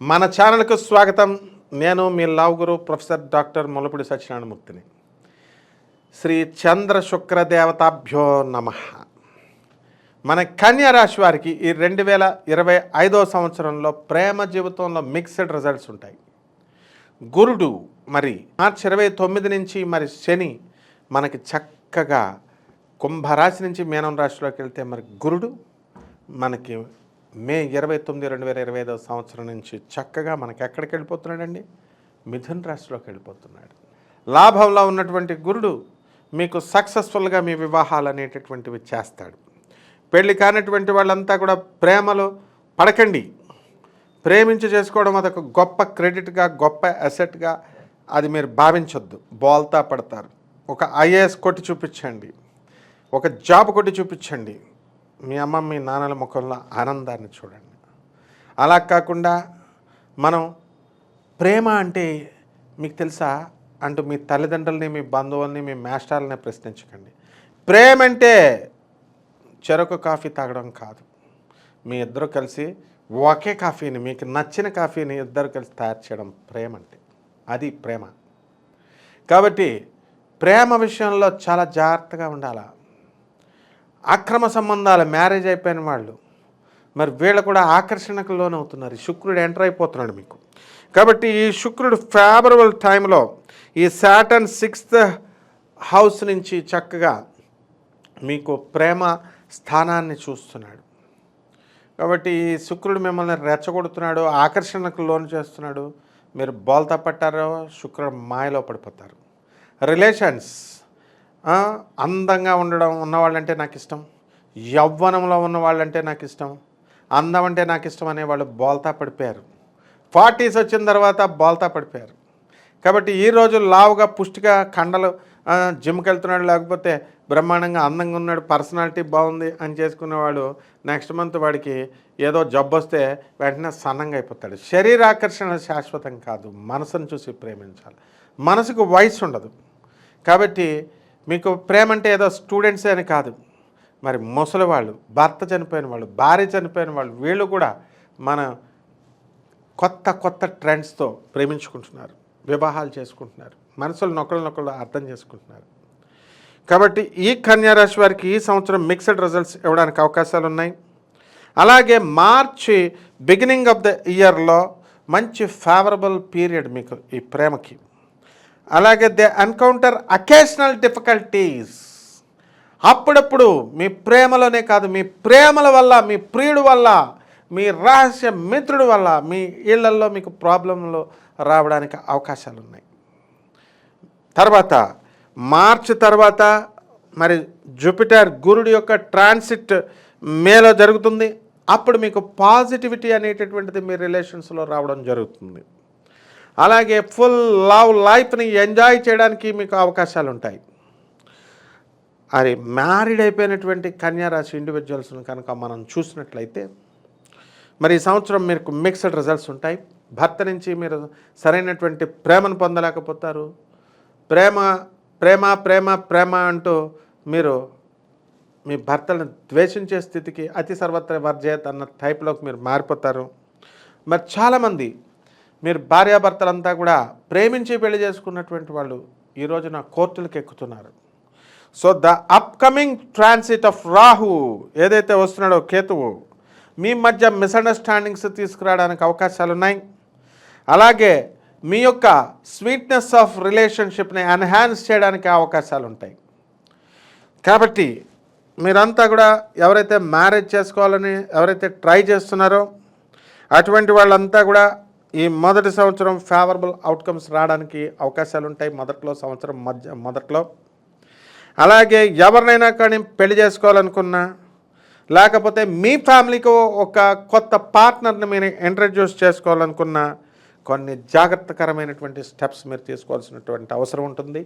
మన ఛానల్కు స్వాగతం. నేను మీ లవ్ గురు ప్రొఫెసర్ డాక్టర్ ముల్లపూడి సత్యనారాయణమూర్తిని. శ్రీ చంద్ర శుక్ర దేవతాభ్యో నమః. మన కన్యా రాశి వారికి ఈ 2025వ సంవత్సరంలో ప్రేమ జీవితంలో మిక్స్డ్ రిజల్ట్స్ ఉంటాయి. గురుడు మరి మార్చి 29 నుంచి మరి శని మనకి చక్కగా కుంభరాశి నుంచి మీనం రాశిలోకి వెళ్తే మరి గురుడు మనకి మే 29, 2025వ సంవత్సరం నుంచి చక్కగా మనకి ఎక్కడికి వెళ్ళిపోతున్నాడండి? మిథున రాశిలోకి వెళ్ళిపోతున్నాడు. లాభంలో ఉన్నటువంటి గురుడు మీకు సక్సెస్ఫుల్గా మీ వివాహాలు అనేటటువంటివి చేస్తాడు. పెళ్ళి కానటువంటి వాళ్ళంతా కూడా ప్రేమలో పడకండి. ప్రేమించి చేసుకోవడం అదొక గొప్ప క్రెడిట్గా, గొప్ప అసెట్గా అది మీరు భావించొద్దు. బోల్తా పడతారు. ఒక ఐఏఎస్ కొట్టి చూపించండి, ఒక జాబ్ కొట్టి చూపించండి, మీ అమ్మ మీ నాన్నల ముఖంలో ఆనందాన్ని చూడండి. అలా కాకుండా మనం ప్రేమ అంటే మీకు తెలుసా అంటూ మీ తల్లిదండ్రులని, మీ బంధువుల్ని, మీ మాస్టర్లని ప్రశ్నించకండి. ప్రేమ అంటే చెరకు కాఫీ తాగడం కాదు. మీ ఇద్దరు కలిసి ఒకే కాఫీని, మీకు నచ్చిన కాఫీని ఇద్దరు కలిసి తయారు చేయడం ప్రేమ అంటే. అది ప్రేమ. కాబట్టి ప్రేమ విషయంలో చాలా జాగ్రత్తగా ఉండాలి. అక్రమ సంబంధాలు, మ్యారేజ్ అయిపోయిన వాళ్ళు మరి వీళ్ళు కూడా ఆకర్షణకు లోనవుతున్నారు. శుక్రుడు ఎంటర్ అయిపోతున్నాడు మీకు. కాబట్టి ఈ శుక్రుడు ఫేవరబుల్ టైంలో ఈ సాటర్న్ 6th హౌస్ నుంచి చక్కగా మీకు ప్రేమ స్థానాన్ని చూస్తున్నాడు. కాబట్టి ఈ శుక్రుడు మిమ్మల్ని రెచ్చగొడుతున్నాడు, ఆకర్షణకు లోను చేస్తున్నాడు. మీరు బోల్తా పట్టారో శుక్రుడు మాయలో పడిపోతారు. రిలేషన్స్ అందంగా ఉన్నవాళ్ళంటే నాకు ఇష్టం, యవ్వనంలో ఉన్నవాళ్ళంటే నాకు ఇష్టం, అందం అంటే నాకు ఇష్టం అనేవాళ్ళు బోల్తా పడిపోయారు. 40s వచ్చిన తర్వాత బోల్తా పడిపోయారు. కాబట్టి ఈరోజు లావుగా పుష్టిగా కండలు జిమ్కి వెళ్తున్నాడు, లేకపోతే బ్రహ్మాండంగా అందంగా ఉన్నాడు, పర్సనాలిటీ బాగుంది అని చేసుకునేవాడు నెక్స్ట్ మంత్ వాడికి ఏదో జబ్బు వస్తే వెంటనే సన్నంగా అయిపోతాడు. శరీరాకర్షణ శాశ్వతం కాదు. మనసును చూసి ప్రేమించాలి. మనసుకు వయసు ఉండదు. కాబట్టి మీకు ప్రేమ అంటే ఏదో స్టూడెంట్సే అని కాదు. మరి ముసలి వాళ్ళు, భర్త చనిపోయిన వాళ్ళు, భార్య చనిపోయిన వాళ్ళు, వీళ్ళు కూడా మన కొత్త ట్రెండ్స్తో ప్రేమించుకుంటున్నారు, వివాహాలు చేసుకుంటున్నారు, మనసులు నొక్కళ్ళు అర్థం చేసుకుంటున్నారు. కాబట్టి ఈ కన్యా రాశి వారికి ఈ సంవత్సరం మిక్స్డ్ రిజల్ట్స్ ఇవ్వడానికి అవకాశాలు ఉన్నాయి. అలాగే మార్చి బిగినింగ్ ఆఫ్ ద ఇయర్లో మంచి ఫేవరబుల్ పీరియడ్ మీకు ఈ ప్రేమకి. అలాగే దే ఎన్కౌంటర్ అకేషనల్ డిఫికల్టీస్. అప్పుడప్పుడు మీ ప్రేమలోనే కాదు, మీ ప్రేమల వల్ల, మీ ప్రియుడు వల్ల, మీ రహస్య మిత్రుడు వల్ల మీ ఇళ్లల్లో మీకు ప్రాబ్లంలు రావడానికి అవకాశాలు ఉన్నాయి. తర్వాత మార్చి తర్వాత మరి జూపిటర్ గురుడు యొక్క ట్రాన్సిట్ మేలో జరుగుతుంది. అప్పుడు మీకు పాజిటివిటీ అనేటటువంటిది మీ రిలేషన్స్లో రావడం జరుగుతుంది. అలాగే ఫుల్ లవ్ లైఫ్ని ఎంజాయ్ చేయడానికి మీకు అవకాశాలు ఉంటాయి. అది మ్యారీడ్ అయిపోయినటువంటి కన్యారాశి ఇండివిజువల్స్ని కనుక మనం చూసినట్లయితే మరి ఈ సంవత్సరం మీకు మిక్స్డ్ రిజల్ట్స్ ఉంటాయి. భర్త నుంచి మీరు సరైనటువంటి ప్రేమను పొందలేకపోతారు. ప్రేమ ప్రేమ ప్రేమ ప్రేమ అంటూ మీరు మీ భర్తలను ద్వేషించే స్థితికి అతి సర్వత్ర వర్జయత్ అన్న టైప్లోకి మీరు మారిపోతారు. మరి చాలామంది మీరు భార్యాభర్తలంతా కూడా ప్రేమించి పెళ్లి చేసుకున్నటువంటి వాళ్ళు ఈ రోజున కోర్టులకు ఎక్కుతున్నారు. So the upcoming transit of Rahu ఏదైతే వస్తున్నాడో, కేతువు, మీ మధ్య మిస్అండర్స్టాండింగ్స్ తీసుకురావడానికి అవకాశాలు ఉన్నాయి. అలాగే మీ యొక్క స్వీట్నెస్ ఆఫ్ రిలేషన్షిప్ని ఎన్హాన్స్ చేయడానికి అవకాశాలు ఉంటాయి. కాబట్టి మీరంతా కూడా ఎవరైతే మ్యారేజ్ చేసుకోవాలని ఎవరైతే ట్రై చేస్తున్నారో అటువంటి వాళ్ళంతా కూడా ఈ మొదటి సంవత్సరం ఫేవరబుల్ అవుట్కమ్స్ రావడానికి అవకాశాలు ఉంటాయి. సంవత్సరం మొదట్లో అలాగే ఎవరినైనా కానీ పెళ్లి చేసుకోవాలనుకున్నా, లేకపోతే మీ ఫ్యామిలీకి ఒక కొత్త పార్ట్నర్ని మీరు ఇంట్రడ్యూస్ చేసుకోవాలనుకున్నా కొన్ని జాగ్రత్తకరమైనటువంటి స్టెప్స్ మీరు తీసుకోవాల్సినటువంటి అవసరం ఉంటుంది.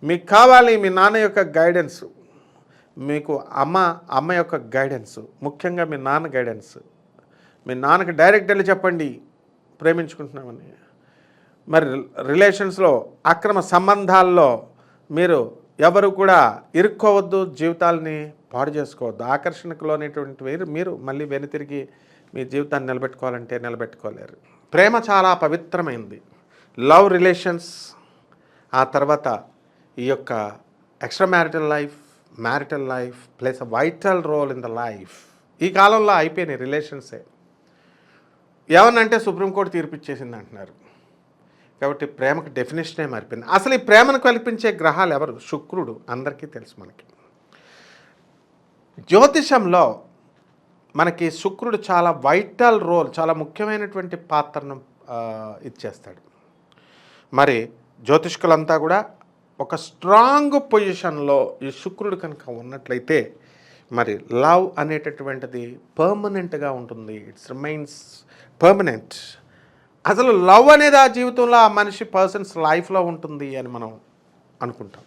మీకు కావాలి మీ నాన్న యొక్క గైడెన్స్, మీకు అమ్మ యొక్క గైడెన్స్, ముఖ్యంగా మీ నాన్న గైడెన్స్. మీ నాన్నకి డైరెక్ట్ వెళ్ళి చెప్పండి ప్రేమించుకుంటున్నామని. మరి రిలేషన్స్లో అక్రమ సంబంధాల్లో మీరు ఎవరు కూడా ఇరుక్కోవద్దు, జీవితాలని పాడు చేసుకోవద్దు. ఆకర్షణకు లోనేటువంటి మీరు మళ్ళీ వెనుతిరిగి మీ జీవితాన్ని నిలబెట్టుకోవాలంటే నిలబెట్టుకోలేరు. ప్రేమ చాలా పవిత్రమైంది. లవ్ రిలేషన్స్, ఆ తర్వాత ఈ యొక్క extra marital life plays a vital role in the life. ఈ కాలంలో అయిపోయినాయి రిలేషన్సే. ఏమన్నంటే సుప్రీంకోర్టు తీర్పిచ్చేసింది అంటున్నారు. కాబట్టి ప్రేమకు డెఫినేషనే మారిపోయింది. అసలు ఈ ప్రేమను కల్పించే గ్రహాలు ఎవరు? శుక్రుడు. అందరికీ తెలుసు మనకి. జ్యోతిషంలో మనకి శుక్రుడు చాలా వైటల్ రోల్, చాలా ముఖ్యమైనటువంటి పాత్రను ఇచ్చేస్తాడు. మరి జ్యోతిష్కులంతా కూడా ఒక స్ట్రాంగ్ పొజిషన్లో ఈ శుక్రుడు కనుక ఉన్నట్లయితే మరి లవ్ అనేటటువంటిది పర్మనెంట్గా ఉంటుంది. It's remains permanent. అసలు లవ్ అనేది ఆ జీవితంలో ఆ మనిషి పర్సన్స్ లైఫ్లో ఉంటుంది అని మనం అనుకుంటాం.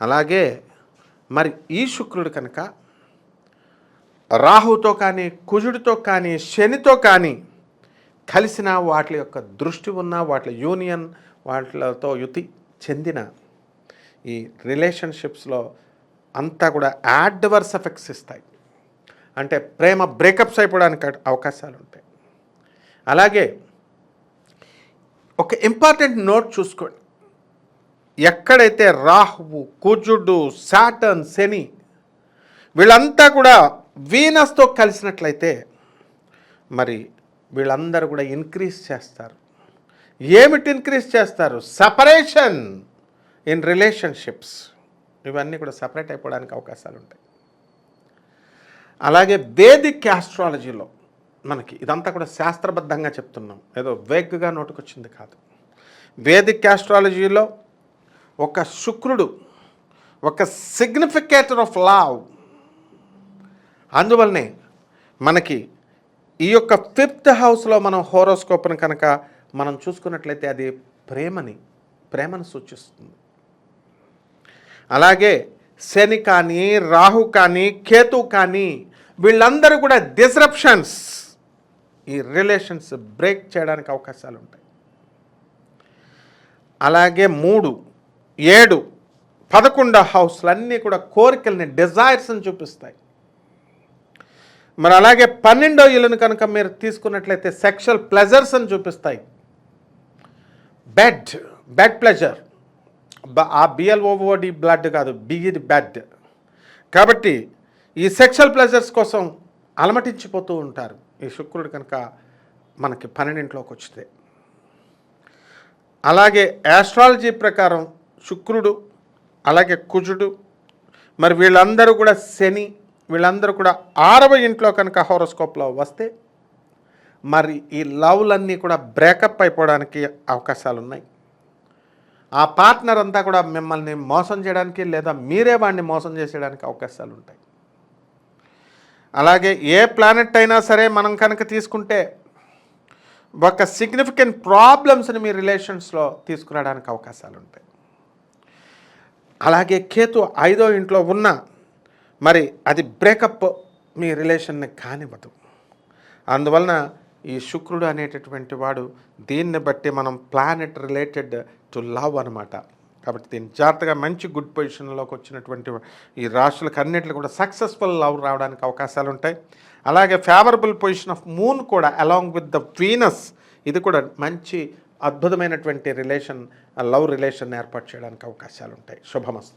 అలాగే మరి ఈ శుక్రుడు కనుక రాహుతో కానీ, కుజుడితో కానీ, శనితో కానీ కలిసిన, వాటి యొక్క దృష్టి ఉన్న, వాటి యూనియన్, వాటితో యుతి చెందిన ఈ రిలేషన్షిప్స్లో అంతా కూడా యాడ్వర్స్ ఎఫెక్ట్స్ ఇస్తాయి. అంటే ప్రేమ బ్రేకప్స్ అయిపోవడానికి అవకాశాలు ఉంటాయి. అలాగే ఒక ఇంపార్టెంట్ నోట్ చూసుకోండి. ఎక్కడైతే రాహువు, కుజుడు, సాటర్న్, శని వీళ్ళంతా కూడా వీనస్తో కలిసినట్లయితే మరి వీళ్ళందరూ కూడా ఇంక్రీజ్ చేస్తారు. ఏమిటి ఇంక్రీజ్ చేస్తారు? Separation in relationships. ఇవన్నీ కూడా సపరేట్ అయిపోవడానికి అవకాశాలు ఉంటాయి. అలాగే వేదిక్ ఆస్ట్రాలజీలో మనకి ఇదంతా కూడా శాస్త్రబద్ధంగా చెప్తున్నాం, ఏదో వేగ్గా నోటుకొచ్చింది కాదు. వేదిక్ ఆస్ట్రాలజీలో ఒక శుక్రుడు ఒక సిగ్నిఫికేటర్ ఆఫ్ లవ్. అందువల్లనే మనకి ఈ యొక్క 5th హౌస్లో మనం హోరోస్కోప్ని కనుక మనం చూసుకున్నట్లయితే అది ప్రేమను సూచిస్తుంది. అలాగే శని కానీ, రాహు కానీ, కేతు కానీ వీళ్ళందరూ కూడా డిస్రప్షన్స్, ఈ రిలేషన్స్ బ్రేక్ చేయడానికి అవకాశాలు ఉంటాయి. అలాగే 3, 7, 11 హౌస్లన్నీ కూడా కోరికల్ని, డిజైర్స్ని చూపిస్తాయి. మరి అలాగే 12వ ఇల్లును కనుక మీరు తీసుకున్నట్లయితే సెక్షువల్ ప్లెజర్స్ అని చూపిస్తాయి. బెడ్ ప్లెజర్, ఆ BLOOD బ్లడ్ కాదు, బెడ్. కాబట్టి ఈ సెక్షువల్ ప్లెజర్స్ కోసం అలమటించిపోతూ ఉంటారు ఈ శుక్రుడు కనుక మనకి 12ఇంట్లోకి వచ్చితే. అలాగే ఆస్ట్రాలజీ ప్రకారం శుక్రుడు, అలాగే కుజుడు, మరి వీళ్ళందరూ కూడా శని, వీళ్ళందరూ కూడా 6వ ఇంట్లో కనుక హోరోస్కోప్లో వస్తే మరి ఈ లవ్లన్నీ కూడా బ్రేకప్ అయిపోవడానికి అవకాశాలు ఉన్నాయి. ఆ పార్ట్నర్ అంతా కూడా మిమ్మల్ని మోసం చేయడానికి, లేదా మీరే వాడిని మోసం చేసేయడానికి అవకాశాలు ఉంటాయి. అలాగే ఏ ప్లానెట్ అయినా సరే మనం కనుక తీసుకుంటే ఒక సిగ్నిఫికెంట్ ప్రాబ్లమ్స్ని మీ రిలేషన్స్లో తీసుకురావడానికి అవకాశాలు ఉంటాయి. అలాగే కేతు 5వ ఇంట్లో ఉన్న మరి అది బ్రేకప్ మీ రిలేషన్ని కానివ్వదు. అందువలన ఈ శుక్రుడు అనేటటువంటి వాడు దీన్ని బట్టి మనం ప్లానెట్ రిలేటెడ్ టు లవ్ అనమాట. కాబట్టి దీన్ని జాగ్రత్తగా మంచి గుడ్ పొజిషన్లోకి వచ్చినటువంటి ఈ రాశులకు అన్నింటిలో కూడా సక్సెస్ఫుల్ లవ్ రావడానికి అవకాశాలు ఉంటాయి. అలాగే ఫేవరబుల్ పొజిషన్ ఆఫ్ మూన్ కూడా అలాంగ్ విత్ ద వీనస్, ఇది కూడా మంచి అద్భుతమైనటువంటి లవ్ రిలేషన్ ఏర్పాటు చేయడానికి అవకాశాలు ఉంటాయి. శుభమస్తు.